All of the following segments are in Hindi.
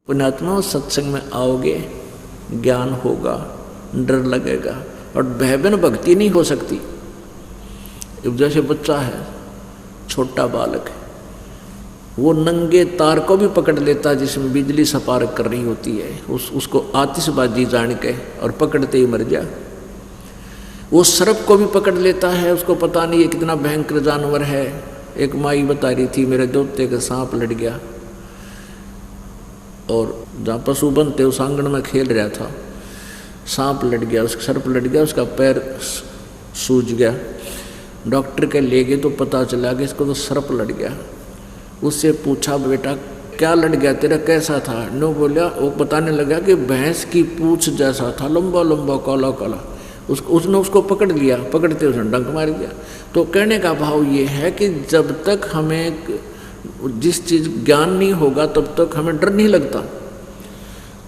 पुण्यात्मा सत्संग में आओगे, ज्ञान होगा, डर लगेगा और भयभीन भक्ति नहीं हो सकती। जैसे बच्चा है, छोटा बालक है, वो नंगे तार को भी पकड़ लेता है जिसमें बिजली सपारक कर रही होती है, उसको आतिशबाजी जान के और पकड़ते ही मर जा। वो सर्प को भी पकड़ लेता है, उसको पता नहीं ये कितना भयंकर जानवर है। एक माई बता रही थी, मेरे दोते का सांप लड़ गया और जहाँ पशु बनते उस आंगन में खेल रहा था, सांप लड़ गया, उसका सर्प लड़ गया, उसका पैर सूज गया। डॉक्टर के ले गए तो पता चला कि इसको तो सर्प लड़ गया। उससे पूछा, बेटा क्या लड़ गया तेरा, कैसा था? नो बोला, वो बताने लगा कि भैंस की पूंछ जैसा था, लंबा लंबा काला काला। उसने उसको पकड़ लिया, पकड़ते उसने डंक मार दिया। तो कहने का भाव ये है कि जब तक हमें जिस चीज़ ज्ञान नहीं होगा तब तक हमें डर नहीं लगता,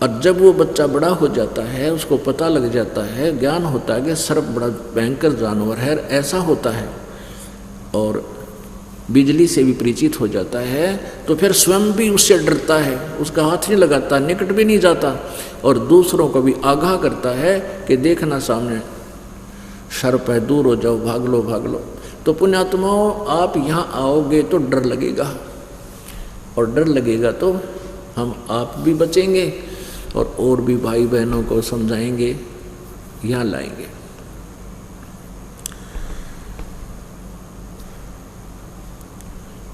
और जब वो बच्चा बड़ा हो जाता है, उसको पता लग जाता है, ज्ञान होता है कि सर्प बड़ा भयंकर जानवर है, ऐसा होता है, और बिजली से भी परिचित हो जाता है, तो फिर स्वयं भी उससे डरता है, उसका हाथ नहीं लगाता, निकट भी नहीं जाता, और दूसरों को भी आगाह करता है कि देखना सामने सर्प है, दूर हो जाओ, भाग लो भाग लो। तो पुण्यात्माओं, आप यहाँ आओगे तो डर लगेगा, और डर लगेगा तो हम आप भी बचेंगे और भी भाई बहनों को समझाएंगे, यहाँ लाएंगे।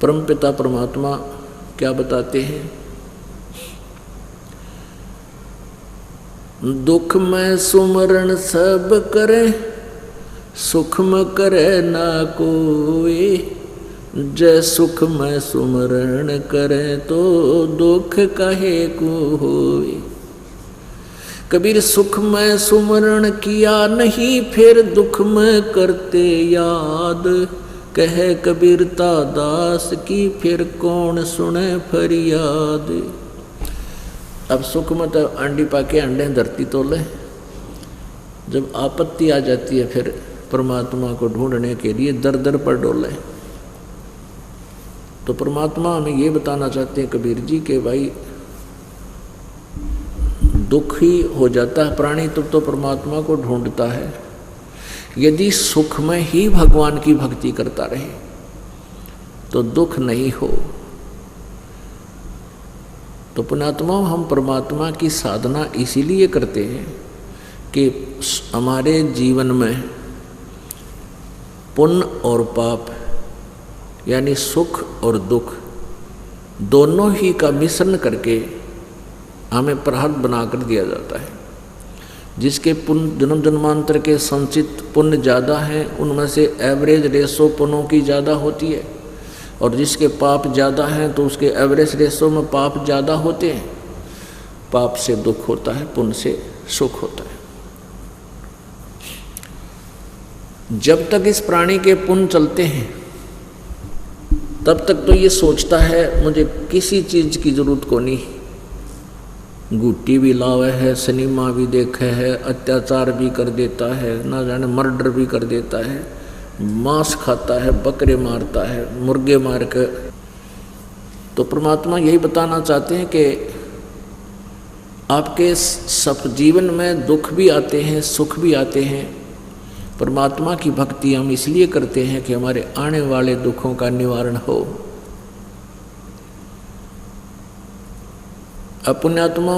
परमपिता परमात्मा क्या बताते हैं? दुख में सुमरण सब करे, सुख में करे ना कोई। जय सुख में सुमरण करे तो दुख काहे को होए। कबीर सुख में सुमरण किया नहीं, फिर दुख में करते याद। कहे कबीरता दास की, फिर कौन सुने फरियाद। अब सुख में तो अंडी पाके अंडे धरती तोले, जब आपत्ति आ जाती है फिर परमात्मा को ढूंढने के लिए दर दर पर डोले। तो परमात्मा हमें ये बताना चाहते हैं कबीर जी के भाई दुख ही हो जाता है प्राणी तब तो परमात्मा को ढूंढता है। यदि सुख में ही भगवान की भक्ति करता रहे तो दुख नहीं हो। तो पुण्यात्मा, हम परमात्मा की साधना इसीलिए करते हैं कि हमारे जीवन में पुण्य और पाप यानी सुख और दुख दोनों ही का मिश्रण करके हमें प्रहद बनाकर दिया जाता है। जिसके पुण्य जन्म जन्मांतर के संचित पुण्य ज़्यादा हैं, उनमें से एवरेज रेशो पुण्यों की ज़्यादा होती है, और जिसके पाप ज़्यादा हैं तो उसके एवरेज रेशो में पाप ज़्यादा होते हैं। पाप से दुख होता है, पुण्य से सुख होता है। जब तक इस प्राणी के पुण्य चलते हैं तब तक तो ये सोचता है मुझे किसी चीज़ की जरूरत को नहीं। गुट्टी भी लावे है, सिनेमा भी देखे है, अत्याचार भी कर देता है, ना जाने मर्डर भी कर देता है, मांस खाता है, बकरे मारता है, मुर्गे मार कर। तो परमात्मा यही बताना चाहते हैं कि आपके सब जीवन में दुख भी आते हैं, सुख भी आते हैं। परमात्मा की भक्ति हम इसलिए करते हैं कि हमारे आने वाले दुखों का निवारण हो। पुण्यात्मा,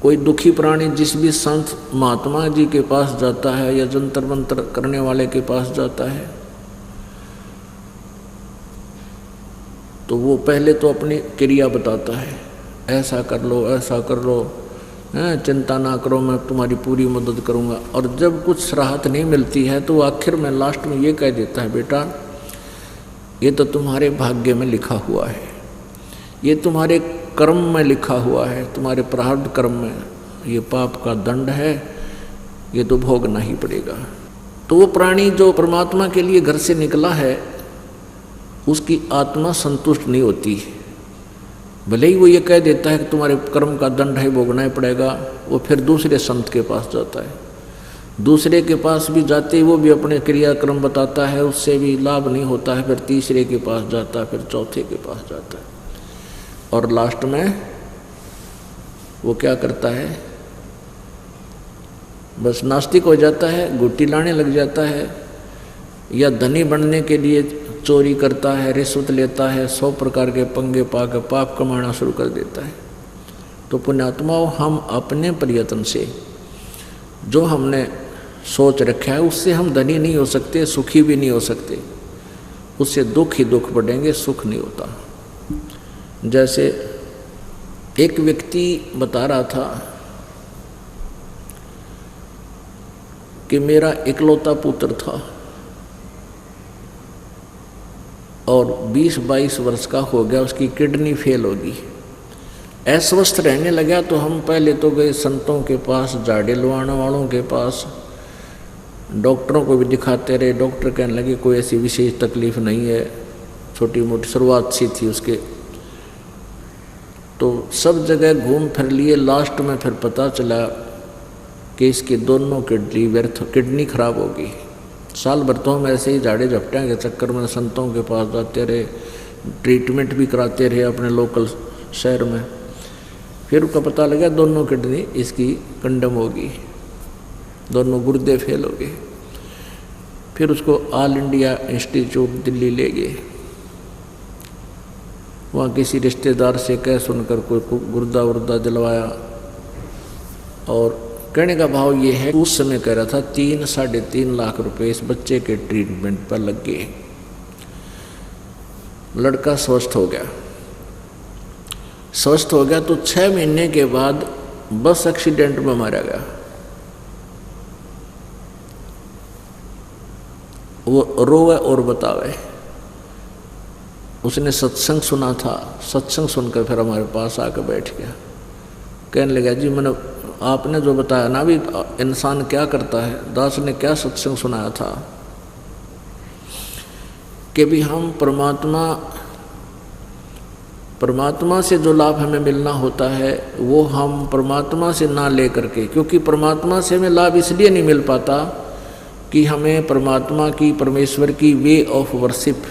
कोई दुखी प्राणी जिस भी संत महात्मा जी के पास जाता है या जंतर मंतर करने वाले के पास जाता है तो वो पहले तो अपनी क्रिया बताता है, ऐसा कर लो, ऐसा कर लो, चिंता ना करो, मैं तुम्हारी पूरी मदद करूँगा। और जब कुछ राहत नहीं मिलती है तो आखिर में लास्ट में ये कह देता है, बेटा ये तो तुम्हारे भाग्य में लिखा हुआ है, ये तुम्हारे कर्म में लिखा हुआ है, तुम्हारे प्रारब्ध कर्म में ये पाप का दंड है, ये तो भोगना ही पड़ेगा। तो वो प्राणी जो परमात्मा के लिए घर से निकला है उसकी आत्मा संतुष्ट नहीं होती। भले ही वो ये कह देता है कि तुम्हारे कर्म का दंड है, भोगना ही पड़ेगा, वो फिर दूसरे संत के पास जाता है। दूसरे के पास भी जाते ही वो भी अपने क्रियाक्रम बताता है, उससे भी लाभ नहीं होता है, फिर तीसरे के पास जाता है, फिर चौथे के पास जाता है। और लास्ट में वो क्या करता है, बस नास्तिक हो जाता है, गुट्टी लाने लग जाता है, या धनी बनने के लिए चोरी करता है, रिश्वत लेता है, 100 प्रकार के पंगे पाकर पाप कमाना शुरू कर देता है। तो पुण्यात्माओं, हम अपने प्रयत्न से जो हमने सोच रखा है उससे हम धनी नहीं हो सकते, सुखी भी नहीं हो सकते, उससे दुख ही दुख बढ़ेंगे, सुख नहीं होता। जैसे एक व्यक्ति बता रहा था कि मेरा इकलौता पुत्र था और 20-22 वर्ष का हो गया, उसकी किडनी फेल होगी, अस्वस्थ रहने लगा। तो हम पहले तो गए संतों के पास, झाड़े लुआने वालों के पास, डॉक्टरों को भी दिखाते रहे। डॉक्टर कहने लगे कोई ऐसी विशेष तकलीफ नहीं है, छोटी मोटी शुरुआत सी थी उसके। तो सब जगह घूम फिर लिए, लास्ट में फिर पता चला कि इसकी दोनों किडनी खराब होगी। साल भर तो हम ऐसे ही झाड़े झपटियाँ के चक्कर में संतों के पास जाते रहे, ट्रीटमेंट भी कराते रहे अपने लोकल शहर में। फिर उसका पता लगा दोनों किडनी इसकी कंडम होगी, दोनों गुर्दे फेल हो गए। फिर उसको ऑल इंडिया इंस्टीट्यूट दिल्ली ले गए। वहाँ किसी रिश्तेदार से कह सुनकर कोई गुर्दा वुर्दा दिलवाया, और कहने का भाव ये है, उस समय कह रहा था 3-3.5 लाख रुपए इस बच्चे के ट्रीटमेंट पर लग गए। लड़का स्वस्थ हो गया। स्वस्थ हो गया तो 6 महीने के बाद बस एक्सीडेंट में मारा गया। वो रोवे और बतावे। उसने सत्संग सुना था, सत्संग सुनकर फिर हमारे पास आकर बैठ गया। कहने लगा जी मैंने आपने जो बताया ना भी इंसान क्या करता है, दास ने क्या सत्संग सुनाया था कि भी हम परमात्मा से जो लाभ हमें मिलना होता है वो हम परमात्मा से ना ले करके, क्योंकि परमात्मा से हमें लाभ इसलिए नहीं मिल पाता कि हमें परमात्मा की, परमेश्वर की वे ऑफ वर्शिप,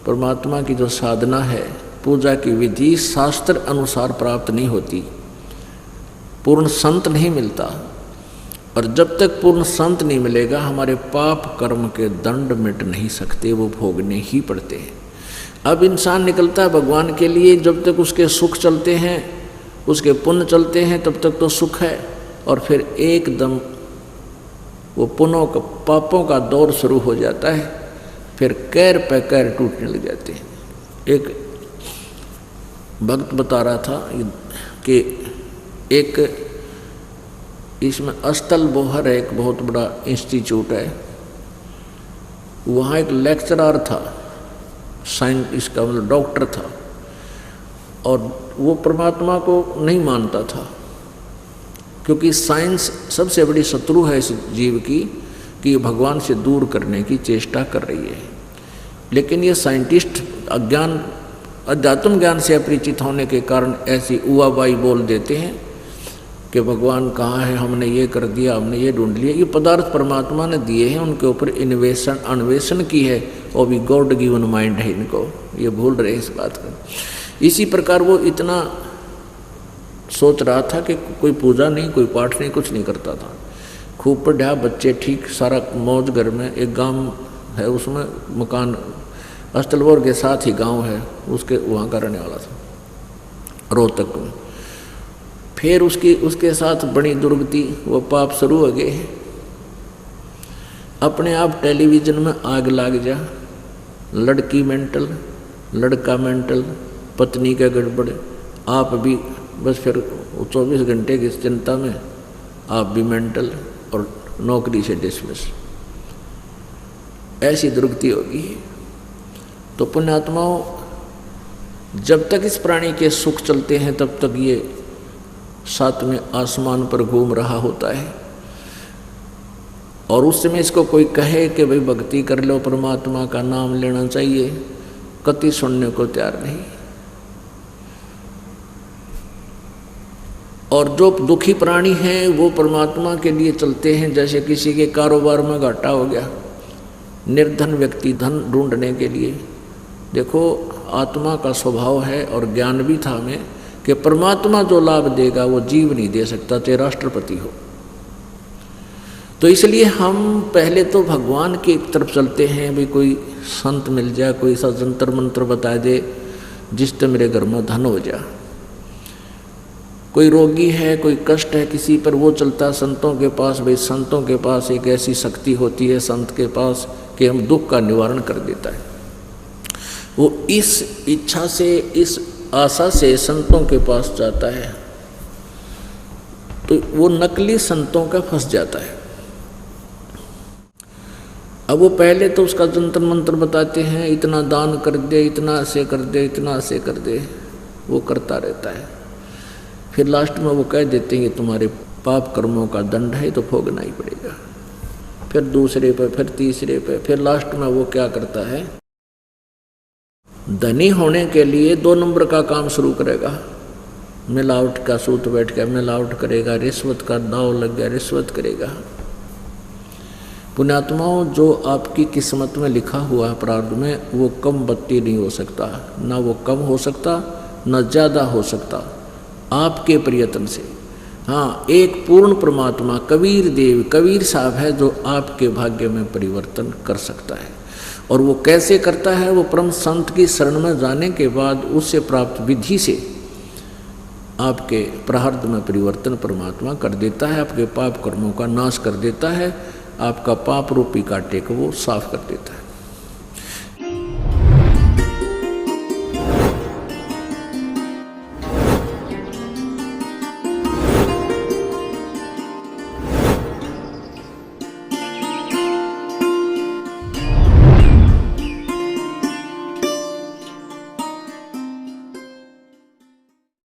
परमात्मा की जो साधना है, पूजा की विधि शास्त्र अनुसार प्राप्त नहीं होती, पूर्ण संत नहीं मिलता। और जब तक पूर्ण संत नहीं मिलेगा हमारे पाप कर्म के दंड मिट नहीं सकते, वो भोगने ही पड़ते हैं। अब इंसान निकलता है भगवान के लिए, जब तक उसके सुख चलते हैं, उसके पुण्य चलते हैं, तब तक तो सुख है। और फिर एकदम वो पुण्यों का, पापों का दौर शुरू हो जाता है, फिर कैर पे कैर टूटने लग जाते हैं। एक भक्त बता रहा था कि एक इसमें अस्तल बोहर है, एक बहुत बड़ा इंस्टीट्यूट है, वहाँ एक लेक्चरर था, साइंटिस्ट का मतलब डॉक्टर था, और वो परमात्मा को नहीं मानता था, क्योंकि साइंस सबसे बड़ी शत्रु है इस जीव की, कि भगवान से दूर करने की चेष्टा कर रही है। लेकिन ये साइंटिस्ट अज्ञान, अध्यात्म ज्ञान से अपरिचित होने के कारण ऐसी उवाबाई बोल देते हैं कि भगवान कहाँ है, हमने ये कर दिया, हमने ये ढूंढ लिया। ये पदार्थ परमात्मा ने दिए हैं, उनके ऊपर अन्वेषण की है, और भी गॉड गिवन माइंड है इनको, ये भूल रहे इस बात को। इसी प्रकार वो इतना सोच रहा था कि कोई पूजा नहीं, कोई पाठ नहीं, कुछ नहीं करता था, खूब पढ़ा, बच्चे ठीक, सारा मौज घर में। एक गांव है, उसमें मकान अस्तलवर के साथ ही गांव है, उसके वहाँ का रहने वाला था, रोहतक में। फिर उसके साथ बड़ी दुर्गति, वो पाप शुरू हो गए। अपने आप टेलीविज़न में आग लग जा, लड़की मेंटल, लड़का मेंटल, पत्नी का गड़बड़, आप भी बस फिर 24 घंटे की चिंता में आप भी मेंटल, और नौकरी से डिसमिस। ऐसी दुर्गति होगी। तो पुण्यात्माओं, जब तक इस प्राणी के सुख चलते हैं तब तक ये सातवें आसमान पर घूम रहा होता है, और उस समय इसको कोई कहे कि भाई भक्ति कर लो, परमात्मा का नाम लेना चाहिए, कति सुनने को तैयार नहीं। और जो दुखी प्राणी हैं वो परमात्मा के लिए चलते हैं। जैसे किसी के कारोबार में घाटा हो गया, निर्धन व्यक्ति धन ढूंढने के लिए, देखो आत्मा का स्वभाव है और ज्ञान भी था हमें कि परमात्मा जो लाभ देगा वो जीव नहीं दे सकता, चाहे राष्ट्रपति हो। तो इसलिए हम पहले तो भगवान की तरफ चलते हैं, भी कोई संत मिल जाए, कोई सा जंतर मंत्र बता दे जिससे मेरे घर में धन हो जाए। कोई रोगी है, कोई कष्ट है किसी पर, वो चलता है संतों के पास। भाई संतों के पास एक ऐसी शक्ति होती है संत के पास कि हम दुख का निवारण कर देता है। वो इस इच्छा से, इस आशा से संतों के पास जाता है, तो वो नकली संतों का फंस जाता है। अब वो पहले तो उसका जंतर मंत्र बताते हैं, इतना दान कर दे, इतना ऐसे कर दे, इतना ऐसे कर दे, वो करता रहता है। फिर लास्ट में वो कह देते हैं कि तुम्हारे पाप कर्मों का दंड है तो भोगना ही पड़ेगा। फिर दूसरे पे, फिर तीसरे पे, फिर लास्ट में वो क्या करता है, धनी होने के लिए 2 नंबर का काम शुरू करेगा। मिलावट का सूत बैठ कर मिलावट करेगा, रिश्वत का दाव लग गया रिश्वत करेगा। पुण्यात्माओं, जो आपकी किस्मत में लिखा हुआ है प्रारब्ध में, वो कम बत्ती नहीं हो सकता, ना वो कम हो सकता न ज़्यादा हो सकता आपके प्रयत्न से। हाँ, एक पूर्ण परमात्मा कबीर देव, कबीर साहब है जो आपके भाग्य में परिवर्तन कर सकता है। और वो कैसे करता है, वो परम संत की शरण में जाने के बाद उससे प्राप्त विधि से आपके प्रारब्ध में परिवर्तन परमात्मा कर देता है, आपके पाप कर्मों का नाश कर देता है, आपका पाप रूपी कांटे को वो साफ कर देता है।